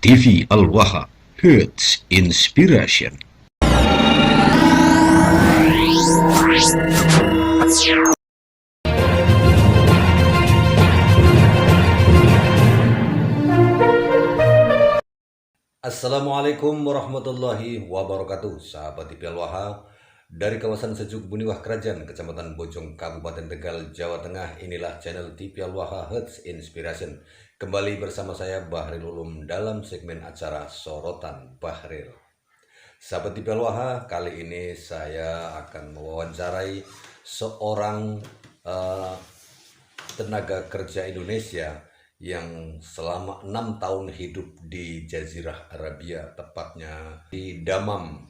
TV Al-Waha, Hits Inspiration. Assalamualaikum warahmatullahi wabarakatuh. Sahabat TV Al-Waha, dari kawasan Sejuk Buniwah Kerajaan, Kecamatan Bojong, Kabupaten Tegal, Jawa Tengah. Inilah channel TV Al-Waha Hits Inspiration. Kembali bersama saya Bahril Ulum dalam segmen acara Sorotan Bahril. Sahabat TV Al-Waha, kali ini saya akan mewawancarai seorang tenaga kerja Indonesia yang selama 6 tahun hidup di Jazirah Arabia, tepatnya di Dammam,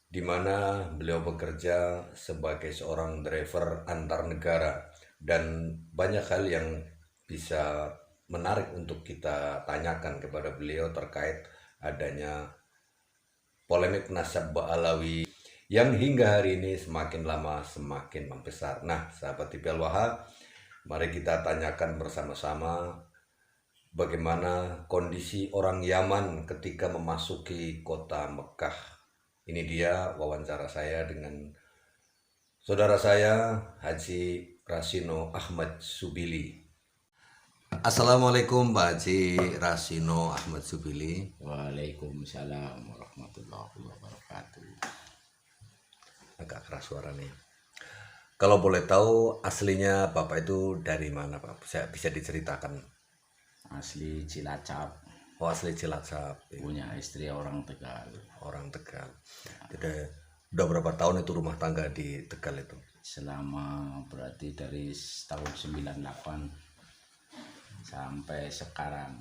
di mana beliau bekerja sebagai seorang driver antar negara, dan banyak hal yang bisa menarik untuk kita tanyakan kepada beliau terkait adanya polemik nasab Ba'alawi yang hingga hari ini semakin lama semakin membesar. Nah, sahabat TV Al-Waha, mari kita tanyakan bersama-sama bagaimana kondisi orang Yaman ketika memasuki kota Mekah. Ini dia wawancara saya dengan saudara saya, Haji Rasino Ahmad Subili. Assalamualaikum Pak Haji Rasino Ahmad Subili. Waalaikumsalam warahmatullahi wabarakatuh. Agak keras suaranya. Kalau boleh tahu aslinya Bapak itu dari mana Pak? Bisa diceritakan? Asli Cilacap, Oh, asli Cilacap. punya istri orang Tegal. Orang Tegal. Jadi udah berapa tahun itu rumah tangga di Tegal itu? Selama berarti dari tahun 98 sampai sekarang.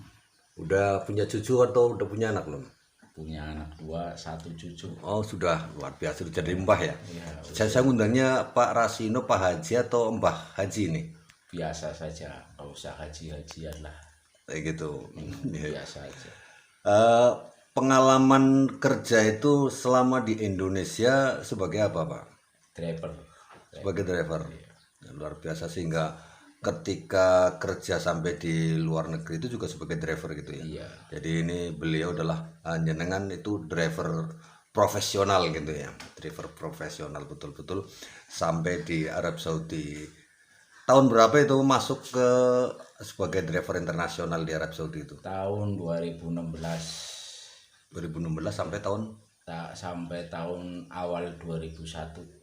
Udah punya cucu atau udah punya anak belum? Punya anak 2, 1 cucu. Oh, sudah luar biasa, sudah jadi mbah ya. Ya, Saya ngundangnya Pak Rasino, Pak Haji atau Mbah Haji ini. biasa saja, nggak usah haji-hajian lah. Kayak gitu. Biasa aja. Pengalaman kerja itu selama di Indonesia sebagai apa Pak? Driver. Sebagai driver. Luar biasa, sehingga ketika kerja sampai di luar negeri itu juga sebagai driver gitu ya. Iya. Jadi ini beliau adalah jenengan itu driver profesional gitu ya. Driver profesional betul-betul sampai di Arab Saudi. Tahun berapa itu masuk ke sebagai driver internasional di Arab Saudi itu? Tahun 2016 sampai tahun sampai tahun awal 2001.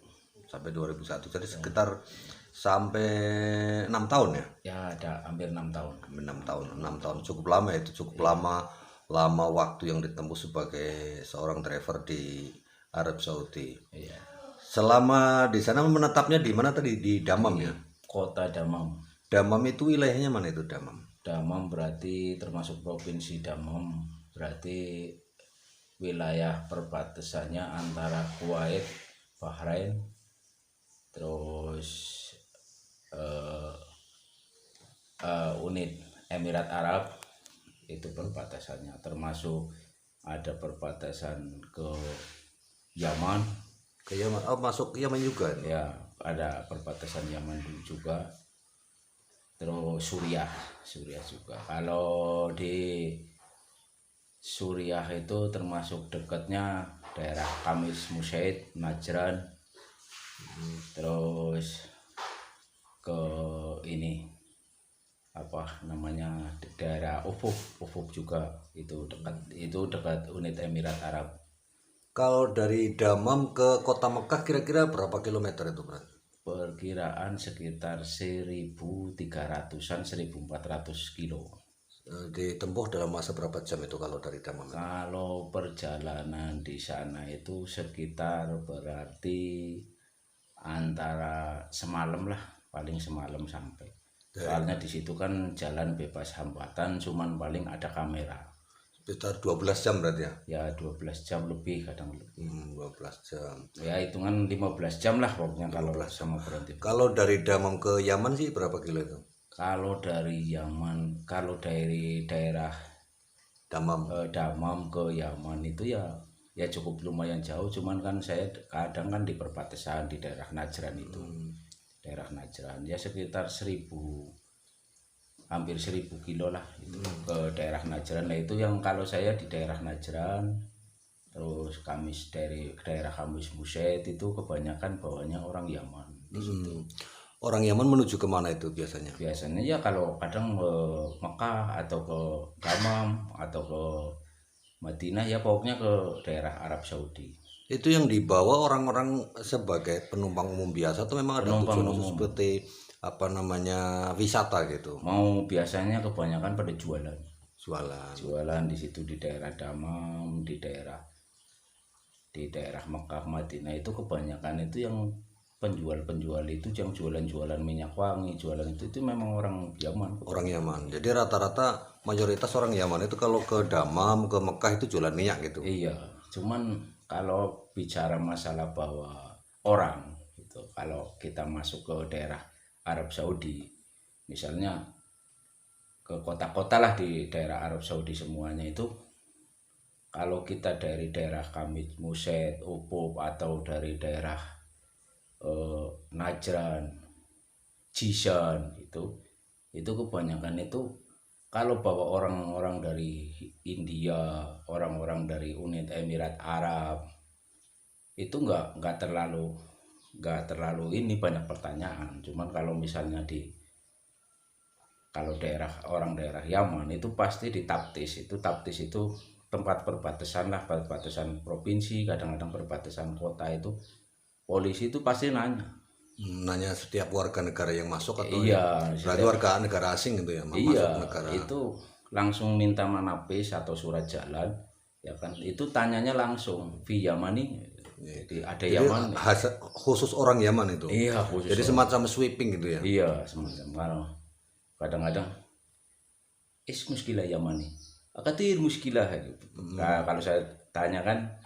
sampai 2001. Jadi sekitar sampai 6 tahun ya. Ya, ada hampir 6 tahun. 6 tahun cukup lama, itu cukup lama waktu yang ditempuh sebagai seorang driver di Arab Saudi. Iya. Selama di sana menetapnya di mana tadi? Di Dammam ya. Kota Dammam. Dammam itu wilayahnya mana itu Dammam? Dammam berarti termasuk provinsi Dammam, berarti wilayah perbatasannya antara Kuwait, Bahrain, terus unit Emirat Arab, itu perbatasannya, termasuk ada perbatasan ke Yaman. Ke Yaman. Oh, masuk Yaman juga. Ya, ada perbatasan Yaman juga. Terus Suriah juga. Kalau di Suriah itu termasuk dekatnya daerah Kamis Musaid, Najran, terus ke ini apa namanya daerah Ufuk juga, itu dekat unit Emirat Arab. Kalau dari Dammam ke kota Mekah kira-kira berapa kilometer itu berarti? Perkiraan sekitar 1.300-an 1.400 kilo. Ditempuh dalam masa berapa jam itu kalau dari Dammam? Kalau perjalanan di sana itu sekitar berarti antara semalam lah, paling semalam sampai. Soalnya di situ kan jalan bebas hambatan, cuman paling ada kamera. Sekitar 12 jam berarti ya? Ya 12 jam lebih, kadang lebih. 12 jam. Ya hitungan 15 jam lah pokoknya kalau sama berhenti. Kalau dari Dammam ke Yaman sih berapa kilo itu? Kalau dari Yaman, kalau dari daerah Dammam. Dammam ke Yaman itu ya cukup lumayan jauh, cuman kan saya kadang kan di perbatasan di daerah Najran itu. Daerah Najran ya sekitar 1.000 hampir 1.000 kilo lah itu ke daerah daerah Najran. Nah itu yang kalau saya di daerah Najran, terus dari daerah Kamis Muset itu kebanyakan bawanya orang Yaman di situ. Orang Yaman menuju kemana itu biasanya? Biasanya ya kalau kadang ke Mekah atau ke Damam atau ke Madinah, ya pokoknya ke daerah Arab Saudi. Itu yang dibawa orang-orang sebagai penumpang umum biasa atau memang ada Penumpang tujuan khusus umum. seperti apa namanya wisata gitu, Mau biasanya kebanyakan pada jualan. jualan. Jualan di situ di daerah Damam, di daerah Mekah, Madinah itu kebanyakan itu yang penjual-penjual itu yang jualan-jualan minyak wangi, jualan itu memang orang Yaman. Orang Yaman. Jadi rata-rata mayoritas orang Yaman itu kalau ke Damam, ke Mekah itu jualan minyak gitu. Iya, cuman kalau bicara masalah bahwa orang gitu, kalau kita masuk ke daerah Arab Saudi, misalnya ke kota-kota lah di daerah Arab Saudi semuanya itu, kalau kita dari daerah Kamit Muset, Upub atau dari daerah Najran, Jisan itu kebanyakan itu kalau bawa orang-orang dari India, orang-orang dari Uni Emirat Arab itu nggak terlalu ini banyak pertanyaan. Cuman kalau misalnya kalau orang daerah Yaman itu pasti ditaptis itu tempat perbatasan lah, perbatasan provinsi, kadang-kadang perbatasan kota itu polisi itu pasti nanya. Nanya setiap warga negara yang masuk atau Iya, berarti warga negara asing gitu ya, iya, masuk negara. itu langsung minta manapis atau surat jalan, ya kan? Itu tanyanya langsung via Yamani. Jadi ada Jadi Yaman. khusus orang Yaman itu. Iya, khusus. Jadi semacam sweeping gitu ya. Iya, semacam kalau kadang-kadang muskilah Yamani. Akatir muskilah gitu. Nah, kalau saya tanyakan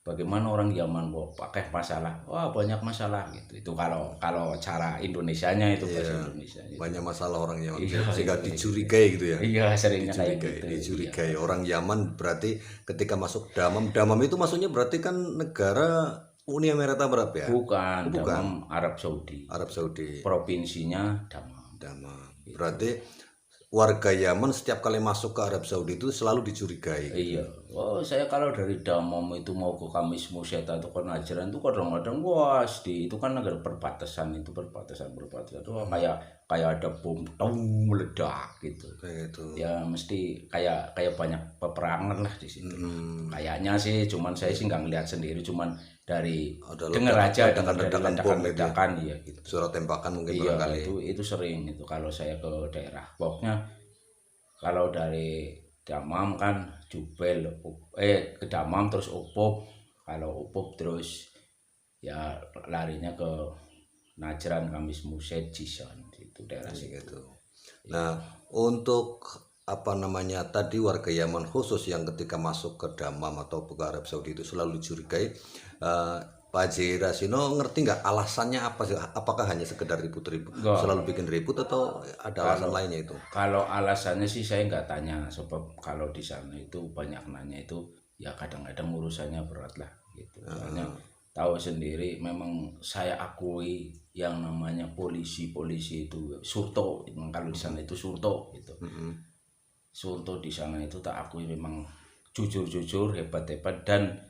bagaimana orang Yaman pakai masalah, wah banyak masalah gitu. Itu kalau cara Indonesianya itu bahasa Indonesia. Banyak masalah orang Yaman Iya, sehingga dicurigai gitu ya. Iya, seringnya kayak gitu. Dicurigai orang Yaman berarti ketika masuk Damam itu maksudnya berarti kan negara Uni Emirat Arab ya? Bukan, Damam Arab Saudi. Arab Saudi. Provinsinya Damam. Damam. Berarti warga Yaman setiap kali masuk ke Arab Saudi itu selalu dicurigai. Iya. Oh, saya kalau dari Damam itu mau ke Kamis Muset atau ke Najran itu kadang-kadang itu kan negara perbatasan itu perbatasan tuh kayak ada bom meledak gitu. Kayak itu. Ya mesti kayak banyak peperangan lah di situ. Kayaknya sih, cuman saya sih nggak ngeliat sendiri, cuman dari dengar aja dengar dari ledakan ya gitu. Surat tembakan mungkin Iya, barangkali. itu sering itu kalau saya ke daerah. Pokoknya kalau dari Damam kan Jubel, ke Damam terus Upub. Kalau Upub terus ya larinya ke Najran, Kamis Muset, Jisan itu daerah situ. Gitu. Nah, untuk apa namanya tadi warga Yaman khusus yang ketika masuk ke Damam atau ke Arab Saudi itu selalu dicurigai. Pak Haji Rasino ngerti nggak alasannya apa sih? Apakah hanya sekedar ribut-ribut, selalu bikin ribut atau ada alasan lainnya itu? Kalau alasannya sih saya nggak tanya, sebab kalau di sana itu banyak nanya itu ya kadang-kadang urusannya berat lah gitu. Soalnya tahu sendiri, memang saya akui yang namanya polisi itu surto, kalau di sana itu surto gitu. Surto di sana itu tak akui memang jujur hebat-hebat dan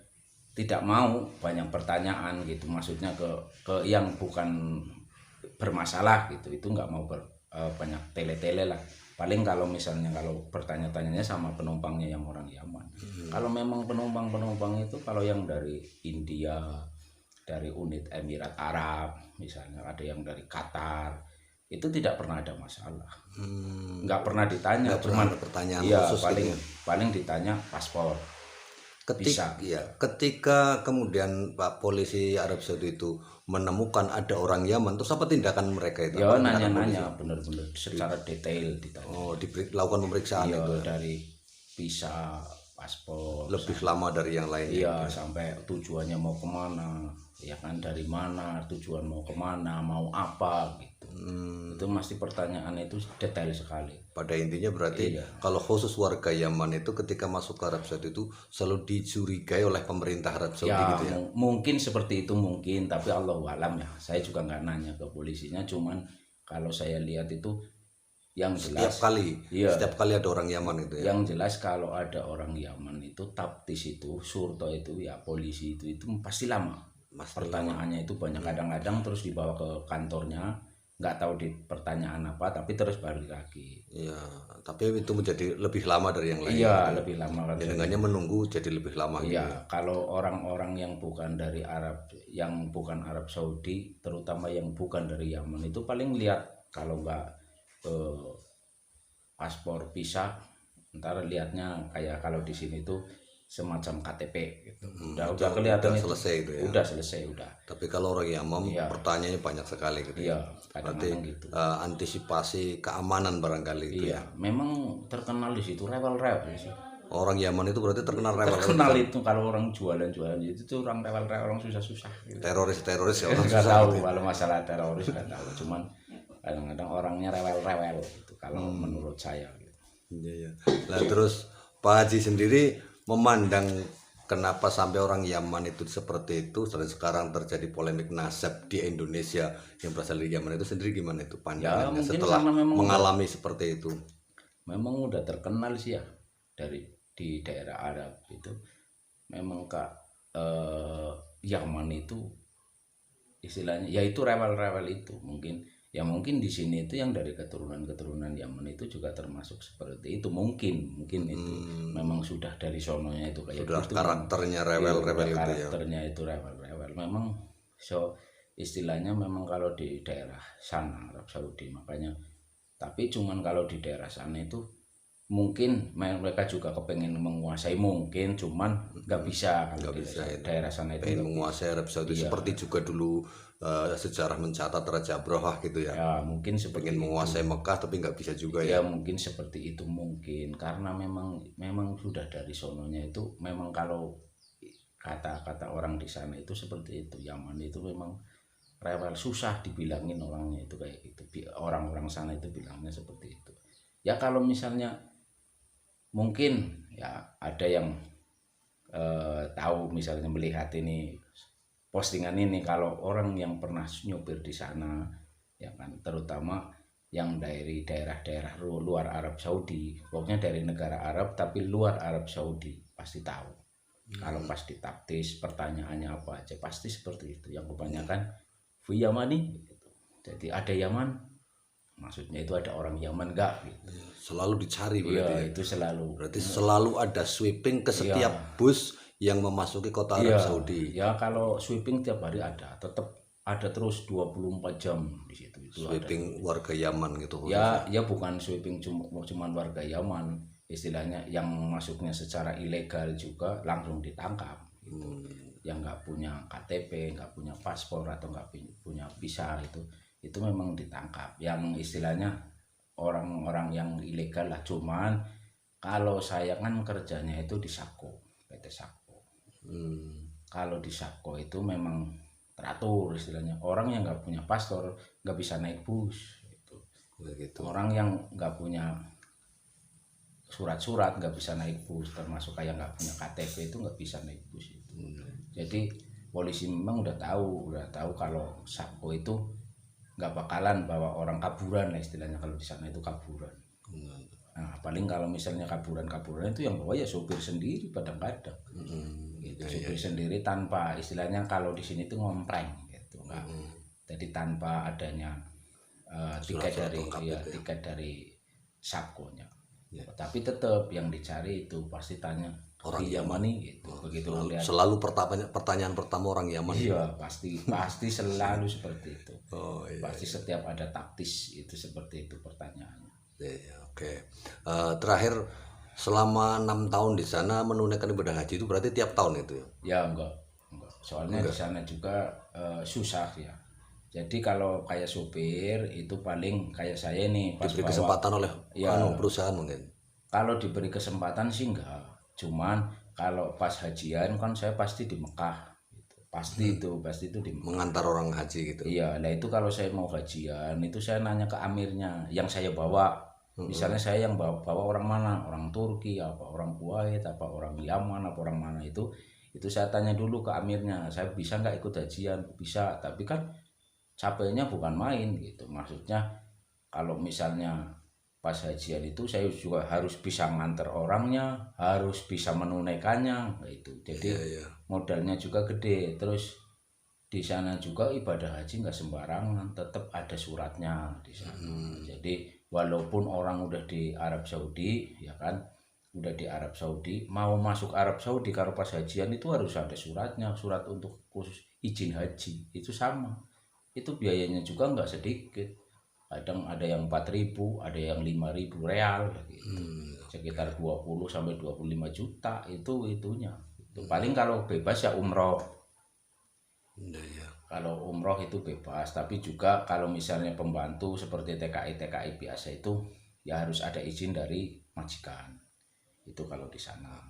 tidak mau banyak pertanyaan gitu, maksudnya ke yang bukan bermasalah gitu, itu nggak mau banyak tele-tele lah. Paling kalau misalnya kalau bertanya-tanyanya sama penumpangnya yang orang Yaman. Kalau memang penumpang itu kalau yang dari India, dari Uni Emirat Arab misalnya, ada yang dari Qatar, itu tidak pernah ada masalah. Nggak pernah ditanya, cuman pertanyaan iya, khusus paling ditanya paspor. Ketika kemudian Pak polisi Arab Saudi itu menemukan ada orang Yaman, terus apa tindakan mereka itu? Ya nanya-nanya benar-benar secara detail ditanya. Oh, dilakukan pemeriksaan Iya, itu. dari visa, paspor. Lebih lama dari yang lain. Iya, sampai tujuannya mau kemana, ya kan, dari mana, tujuan mau kemana, mau apa gitu. Itu masih pertanyaan itu detail sekali. Pada intinya berarti kalau khusus warga Yaman itu ketika masuk ke Arab Saudi itu selalu dicurigai oleh pemerintah Arab Saudi gitu ya? Mungkin seperti itu mungkin, tapi Allahu alam ya. Saya juga nggak nanya ke polisinya, cuman kalau saya lihat itu Yang Setiap jelas, kali, iya, setiap kali ada orang Yaman itu ya. yang jelas kalau ada orang Yaman itu taktis itu, surto itu ya polisi itu pasti lama. Mas Pertanyaannya itu banyak, kadang-kadang terus dibawa ke kantornya, nggak tahu di pertanyaan apa, tapi terus balik lagi. Iya, tapi itu menjadi lebih lama dari yang lain. Iya, lebih lama kan. Dengannya menunggu jadi lebih lama gitu. Iya, kalau orang-orang yang bukan dari Arab, yang bukan Arab Saudi, terutama yang bukan dari Yaman itu paling lihat kalau nggak paspor visa, ntar lihatnya kayak kalau di sini tuh semacam KTP gitu. Udah kelihatan udah itu. selesai itu ya. Udah selesai udah. Tapi kalau orang Yaman Iya. pertanyaannya banyak sekali gitu Iya, ya. Berarti kadang-kadang gitu. antisipasi keamanan barangkali itu Iya, ya. memang terkenal di situ rewel-rewel sih. Orang Yaman itu berarti terkenal rewel. Terkenal itu kalau orang jualan-jualan itu tuh orang rewel-rewel, orang susah-susah gitu. Teroris ya orang Nggak susah tahu gitu ya. kalau masalah teroris nggak tahu, cuman kadang-kadang orangnya rewel-rewel gitu kalau menurut saya gitu. Iya, iya. Nah terus Pak Haji sendiri memandang kenapa sampai orang Yaman itu seperti itu dan sekarang terjadi polemik nasab di Indonesia yang berasal dari Yaman itu sendiri gimana itu pandangannya mungkin setelah karena memang mengalami seperti itu? memang udah terkenal sih ya di daerah Arab itu, memang Yaman itu istilahnya ya itu rewel-rewel itu mungkin di sini itu yang dari keturunan Yaman itu juga termasuk seperti itu, mungkin itu memang sudah dari sononya itu kayak Sudah gitu. karakternya Iya, rewel-rewel udah itu ya. karakternya itu rewel-rewel memang. So istilahnya memang kalau di daerah sana Arab Saudi makanya, tapi cuman kalau di daerah sana itu mungkin mereka juga kepengen menguasai, mungkin cuman nggak bisa kalau di daerah sana itu Pengen nggak menguasai Arab Saudi Iya. seperti juga dulu sejarah mencatat Raja Abrahah gitu ya. ya mungkin seperti Pengen menguasai Mekah tapi nggak bisa juga ya ya. mungkin seperti itu, mungkin karena memang sudah dari sononya itu memang kalau kata-kata orang di sana itu seperti itu. Yaman itu memang rewel, susah dibilangin orangnya itu kayak gitu, orang-orang sana itu bilangnya seperti itu ya. Kalau misalnya mungkin ya ada yang tahu misalnya melihat ini postingan ini, kalau orang yang pernah nyopir di sana ya kan, terutama yang dari daerah-daerah luar Arab Saudi, pokoknya dari negara Arab tapi luar Arab Saudi, pasti tahu. Kalau pas ditaptis pertanyaannya apa aja pasti seperti itu. Yang kebanyakan fi Yamani gitu. Jadi ada Yaman, maksudnya itu ada orang Yaman enggak gitu. Selalu dicari Iya, berarti ya. itu selalu. Berarti selalu ada sweeping ke setiap bus yang memasuki kota Arab Iya, Saudi. ya kalau sweeping tiap hari ada, tetap ada terus 24 jam di situ. Itu Sweeping warga Yaman gitu. ada. Ya bukan sweeping cuman warga Yaman, istilahnya yang masuknya secara ilegal juga langsung ditangkap gitu. Yang nggak punya KTP, nggak punya paspor atau nggak punya visa itu memang ditangkap. Yang istilahnya orang-orang yang ilegal lah. Cuman kalau saya kan kerjanya itu di Sako, PT Sako. Kalau di Sako itu memang teratur istilahnya, orang yang nggak punya paspor nggak bisa naik bus gitu. Orang yang nggak punya surat-surat nggak bisa naik bus, termasuk kayak nggak punya KTP itu nggak bisa naik bus itu. Jadi polisi memang udah tahu kalau Sako itu nggak bakalan bawa orang kaburan lah istilahnya, kalau di sana itu kaburan. Nah paling kalau misalnya kaburan itu yang bawa ya sopir sendiri kadang-kadang. Gitu, supir sendiri tanpa istilahnya kalau di sini tuh ngompreng gitu, enggak. Jadi tanpa adanya tiket dari Sakonya. Tapi tetap yang dicari itu pasti tanya orang Yamani gitu. Begitu lihat. Selalu pertanyaan pertama orang Yaman. Iya, pasti selalu seperti itu. Iya. Pasti setiap ada taktis itu seperti itu pertanyaannya. Ya, oke. Terakhir selama 6 tahun di sana menunaikan ibadah haji itu berarti tiap tahun itu ya? Ya enggak. Soalnya di sana juga susah ya. Jadi kalau kayak supir itu paling kayak saya nih pas diberi kesempatan oleh perusahaan mungkin. Kalau diberi kesempatan sih enggak. Cuman kalau pas hajian kan saya pasti di Mekah gitu. Pasti itu di Mekah. Mengantar orang haji gitu. Iya, nah itu kalau saya mau hajian itu saya nanya ke amirnya yang saya bawa. Misalnya saya yang bawa orang mana, orang Turki, apa orang Kuwait, apa orang Yaman, apa orang mana itu saya tanya dulu ke amirnya, saya bisa nggak ikut hajian? Bisa, tapi kan capeknya bukan main gitu. Maksudnya kalau misalnya pas hajian itu saya juga harus bisa nganter orangnya, harus bisa menunaikannya itu. Jadi modalnya juga gede. Terus di sana juga ibadah haji nggak sembarangan, tetap ada suratnya di sana. Jadi walaupun orang udah di Arab Saudi, ya kan, udah di Arab Saudi, mau masuk Arab Saudi kalau pas hajian itu harus ada suratnya, surat untuk khusus izin haji itu sama. Itu biayanya juga nggak sedikit. Kadang ada yang 4.000, ada yang 5.000 real gitu. Sekitar 20 sampai 25 juta itu itunya. Itu paling kalau bebas ya umroh. Kalau umroh itu bebas, tapi juga kalau misalnya pembantu seperti TKI biasa itu ya harus ada izin dari majikan. Itu kalau di sana.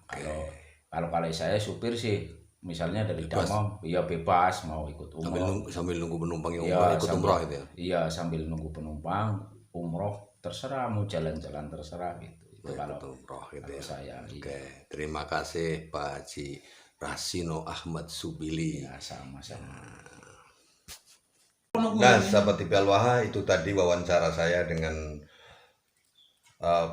Kalau saya supir sih, misalnya dari Damam, ya bebas mau ikut umroh. Sambil nunggu penumpang yang Ya, ikut umroh gitu ya. Iya, sambil nunggu penumpang umroh terserah, mau jalan-jalan terserah gitu. Itu kalau umroh gitu ya. saya. Oke, terima kasih Pak Haji Rasino Ahmad Subili. Ya, sama-sama. Nah, sahabat TV Al-Waha, itu tadi wawancara saya dengan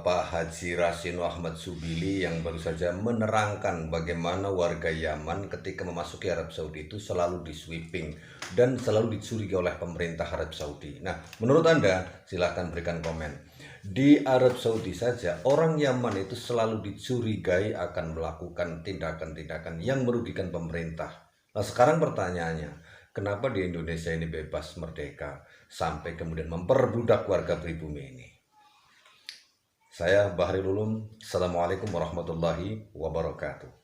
Pak Haji Rasino Ahmad Subili yang baru saja menerangkan bagaimana warga Yaman ketika memasuki Arab Saudi itu selalu di-sweeping dan selalu dicurigai oleh pemerintah Arab Saudi. Nah, menurut Anda, silahkan berikan komen. Di Arab Saudi saja, orang Yaman itu selalu dicurigai akan melakukan tindakan-tindakan yang merugikan pemerintah. Nah, sekarang pertanyaannya, kenapa di Indonesia ini bebas merdeka sampai kemudian memperbudak warga pribumi ini? Saya Bahril Ulum. Assalamualaikum warahmatullahi wabarakatuh.